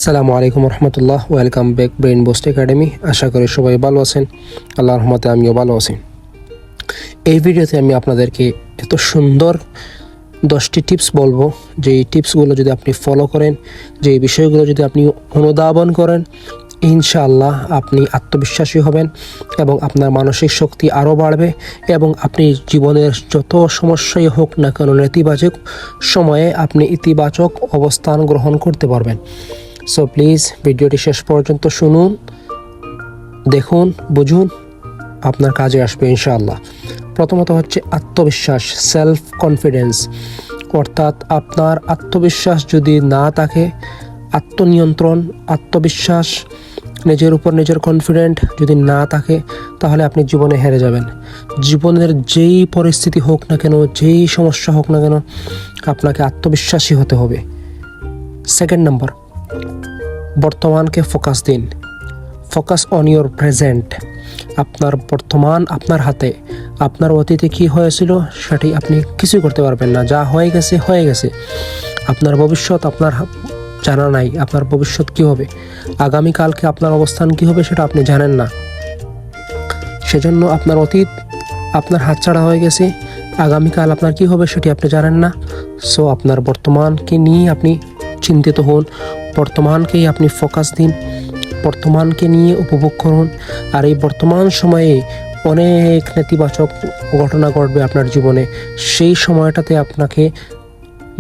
আসসালামু আলাইকুম রহমতুল্লাহ। Welcome back Brain Boost Academy. আশা করি সবাই ভালো আছেন। আল্লাহর রহমতে আমিও ভালো আছি। এই ভিডিওতে আমি আপনাদেরকে এত সুন্দর 10টি টিপস বলবো, যে এই টিপসগুলো যদি আপনি ফলো করেন, যে এই বিষয়গুলো যদি আপনি অনুধাবন করেন, ইনশাআল্লাহ আপনি আত্মবিশ্বাসী হবেন এবং আপনার মানসিক শক্তি আরও বাড়বে এবং আপনি জীবনের যত সমস্যাই হোক না কেন নেতিবাচক সময়ে আপনি ইতিবাচক অবস্থান গ্রহণ করতে পারবেন। সো প্লিজ ভিডিওটি শেষ পর্যন্ত শুনুন, দেখুন, বুঝুন, আপনার কাজে আসবে ইনশাআল্লাহ। প্রথমত হচ্ছে আত্মবিশ্বাস, সেলফ কনফিডেন্স। অর্থাৎ আপনার আত্মবিশ্বাস যদি না থাকে, আত্মনিয়ন্ত্রণ, আত্মবিশ্বাস, নিজের উপর নিজের কনফিডেন্ট যদি না থাকে, তাহলে আপনি জীবনে হেরে যাবেন। জীবনের যেই পরিস্থিতি হোক না কেন, যেই সমস্যা হোক না কেন, আপনাকে আত্মবিশ্বাসী হতে হবে। সেকেন্ড নাম্বার, বর্তমানকে ফোকাস দিন। Focus on your present. আপনার বর্তমান আপনার হাতে। আপনার অতীতে কি হয়েছিল সেটি আপনি কিছুই করতে পারবেন না। যা হয়ে গেছে হয়ে গেছে। আপনার ভবিষ্যৎ আপনার জানা নাই। আপনার ভবিষ্যৎ কি হবে, আগামীকালকে আপনার অবস্থান কি হবে সেটা আপনি জানেন না। সেজন্য আপনার অতীত আপনার হাতছাড়া হয়ে গেছে। আগামীকাল আপনার কি হবে সেটি আপনি জানেন না। সো আপনার বর্তমানকে নিয়ে আপনি চিন্তিত হন, বর্তমানকেই আপনি ফোকাস দিন, বর্তমানকে নিয়ে উপভোগ করুন। আর এই বর্তমান সময়ে অনেক নেতিবাচক ঘটনা ঘটবে আপনার জীবনে। সেই সময়টাতে আপনাকে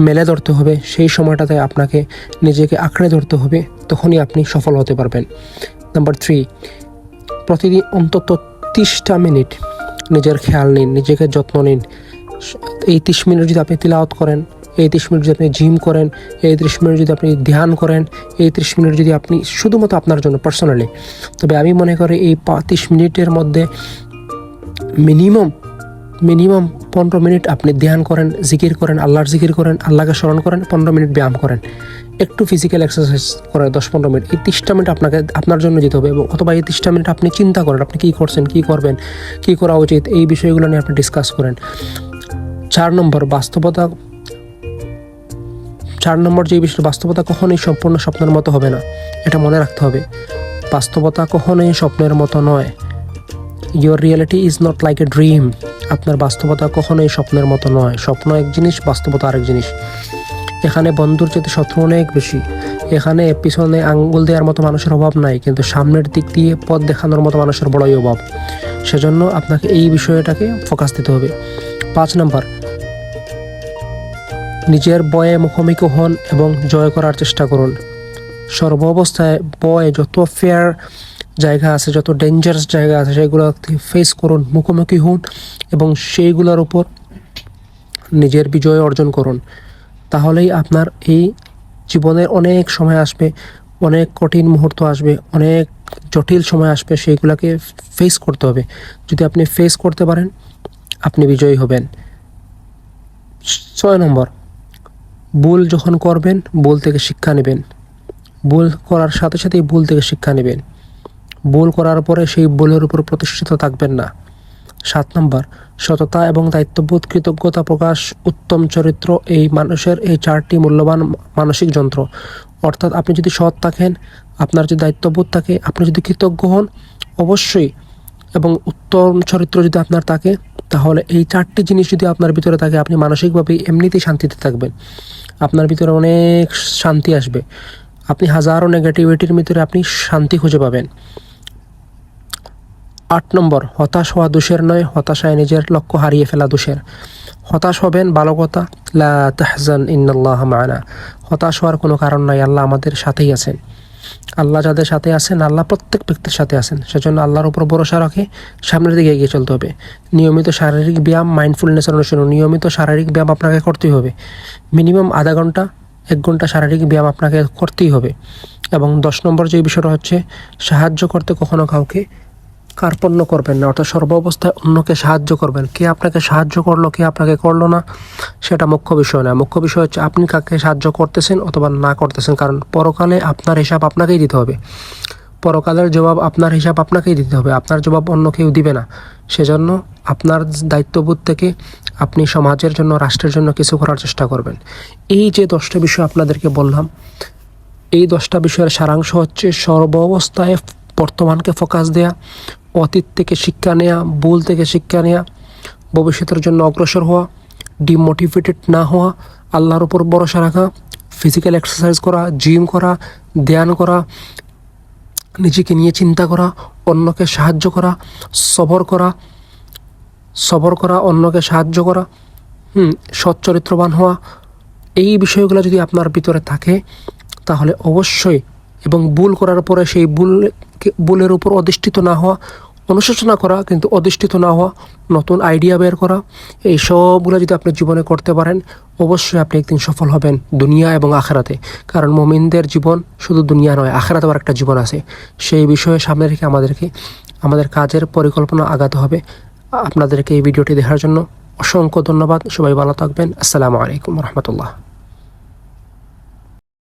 মেলে ধরতে হবে, সেই সময়টাতে আপনাকে নিজেকে আঁকড়ে ধরতে হবে, তখনই আপনি সফল হতে পারবেন। নাম্বার 3, প্রতিদিন অন্তত 30টা মিনিট নিজের খেয়াল নিন, নিজেকে যত্ন নিন। এই 30 মিনিট যদি আপনি তিলাওয়াত করেন, এই 30 মিনিট যদি আপনি জিম করেন, এই 30 মিনিট যদি আপনি ধ্যান করেন, এই 30 মিনিট যদি আপনি শুধুমাত্র আপনার জন্য পার্সোনালি, তবে আমি মনে করি এই 30 মিনিটের মধ্যে মিনিমাম 15 মিনিট আপনি ধ্যান করেন, জিকির করেন, আল্লাহর জিকির করেন, আল্লাহকে স্মরণ করেন, 15 মিনিট ব্যায়াম করেন, একটু ফিজিক্যাল এক্সারসাইজ করেন 10-15 মিনিট। এই 30টা মিনিট আপনাকে আপনার জন্য দিতে হবে। এবং অথবা এই 30টা মিনিট আপনি চিন্তা করেন আপনি কী করছেন, কী করবেন, কী করা উচিত, এই বিষয়গুলো নিয়ে আপনি ডিসকাস করেন। 4 নম্বর, বাস্তবতা। 4 নম্বর যে বিষয়, বাস্তবতা কখনোই সম্পূর্ণ স্বপ্নের মতো হবে না, এটা মনে রাখতে হবে। বাস্তবতা কখনোই স্বপ্নের মতো নয়। Your reality is not like a dream. আপনার বাস্তবতা কখনোই স্বপ্নের মতো নয়। স্বপ্ন এক জিনিস, বাস্তবতা আরেক জিনিস। এখানে বন্ধুর চেয়ে শত্রু অনেক বেশি। এখানে পিছনে আঙ্গুল দেওয়ার মতো মানুষের অভাব নাই, কিন্তু সামনের দিক দিয়ে পথ দেখানোর মতো মানুষের বড়ই অভাব। সেজন্য আপনাকে এই বিষয়টাকে ফোকাস দিতে হবে। 5 নম্বর, নিজের ভয়ে মুখোমুখি হন এবং জয় করার চেষ্টা করুন। সর্ব অবস্থায় ভয়, যত ফেয়ার জায়গা আছে, যত ডেঞ্জারাস জায়গা আছে, সেগুলো ফেস করুন, মুখোমুখি হন এবং সেইগুলোর উপর নিজের বিজয় অর্জন করুন। তাহলেই আপনার এই জীবনের অনেক সময় আসবে, অনেক কঠিন মুহূর্ত আসবে, অনেক জটিল সময় আসবে, সেইগুলোকে ফেস করতে হবে। যদি আপনি ফেস করতে পারেন, আপনি বিজয়ী হবেন। 6 নম্বর, ভুল যখন করবেন, ভুল থেকে শিক্ষা নেবেন। ভুল করার সাথে সাথেই ভুল থেকে শিক্ষা নেবেন। ভুল করার পরে সেই ভুলের উপর প্রতিষ্ঠিত থাকবেন না। 7 নম্বর, সততা এবং দায়িত্ববোধ, কৃতজ্ঞতা প্রকাশ, উত্তম চরিত্র, এই মানুষের এই 4টি মূল্যবান মানসিক যন্ত্র। অর্থাৎ আপনি যদি সৎ থাকেন, আপনার যদি দায়িত্ববোধ থাকে, আপনি যদি কৃতজ্ঞ হন অবশ্যই, এবং উত্তম চরিত্র যদি আপনার থাকে, তাহলে এই 4টি জিনিস যদি আপনার ভিতরে থাকে, আপনি মানসিকভাবে এমনিতেই শান্তিতে থাকবেন। আপনার ভিতরে অনেক শান্তি আসবে। আপনি হাজারো নেগেটিভিটির ভিতরে আপনি শান্তি খুঁজে পাবেন। 8 নম্বর, হতাশ হওয়া দোষের নয়, হতাশায় নিজের লক্ষ্য হারিয়ে ফেলা দোষের। হতাশ হবেন, ভালো কথা, লা তাহজান ইন্নাল্লাহা মা'ানা। হতাশ হওয়ার কোনো কারণ নাই, আল্লাহ আমাদের সাথেই আছেন। আল্লাহ যাদের সাথে আছেন, আল্লাহ প্রত্যেক ব্যক্তির সাথে আছেন। সেজন্য আল্লাহর উপর ভরসা রাখে সামনের দিকে এগিয়ে চলতে হবে। নিয়মিত শারীরিক ব্যায়াম, মাইন্ডফুলনেসের অনুশীলন, নিয়মিত শারীরিক ব্যায়াম আপনাকে করতেই হবে। মিনিমাম আধা ঘন্টা 1 ঘন্টা শারীরিক ব্যায়াম আপনাকে করতেই হবে। এবং 10 নম্বর যে বিষয়টা হচ্ছে, সাহায্য করতে কখনো কাউকে কার্পণ্য করবেন না। অর্থাৎ সর্ব অবস্থায় অন্যকে সাহায্য করবেন। কে আপনাকে সাহায্য করলো, কে আপনাকে করলো না, সেটা মুখ্য বিষয় না। মুখ্য বিষয় হচ্ছে আপনি কাকে সাহায্য করতেছেন অথবা না করতেছেন। কারণ পরকালে আপনার হিসাব আপনাকেই দিতে হবে। পরকালের জবাব, আপনার হিসাব আপনাকেই দিতে হবে। আপনার জবাব অন্য কেউ দিবে না। সেজন্য আপনার দায়িত্ববোধ থেকে আপনি সমাজের জন্য, রাষ্ট্রের জন্য কিছু করার চেষ্টা করবেন। এই যে 10টা বিষয় আপনাদেরকে বললাম, এই 10টা বিষয়ের সারাংশ হচ্ছে সর্ব অবস্থায় বর্তমানকে ফোকাস দেয়া, অতীত থেকে শিক্ষা নেয়া, ভুল থেকে শিক্ষা নেয়া, ভবিষ্যতের জন্য অগ্রসর হওয়া, ডিমোটিভেটেড না হওয়া, আল্লাহর উপর ভরসা রাখা, ফিজিক্যাল এক্সারসাইজ করা, জিম করা, ধ্যান করা, নিজেকে নিয়ে চিন্তা করা, অন্যকে সাহায্য করা, সবর করা, অন্যকে সাহায্য করা, সৎ চরিত্রবান হওয়া। এই বিষয়গুলো যদি আপনার ভিতরে থাকে তাহলে অবশ্যই, এবং ভুল করার পরে সেই ভুলের উপর অধিষ্ঠিত না হওয়া, অনুশোচনা করা কিন্তু অধিষ্ঠিত না হওয়া, নতুন আইডিয়া বের করা, এই সবগুলো যদি আপনি জীবনে করতে পারেন অবশ্যই আপনি একদিন সফল হবেন দুনিয়া এবং আখেরাতে। কারণ মুমিনদের জীবন শুধু দুনিয়া নয়, আখেরাতেও একটা জীবন আছে। সেই বিষয়ে সামনে রেখে আমাদের কাজের পরিকল্পনা আগাতে হবে। আপনাদেরকে এই ভিডিওটি দেখার জন্য অসংখ্য ধন্যবাদ। সবাই ভালো থাকবেন। আসসালামু আলাইকুম রহমতুল্লাহ।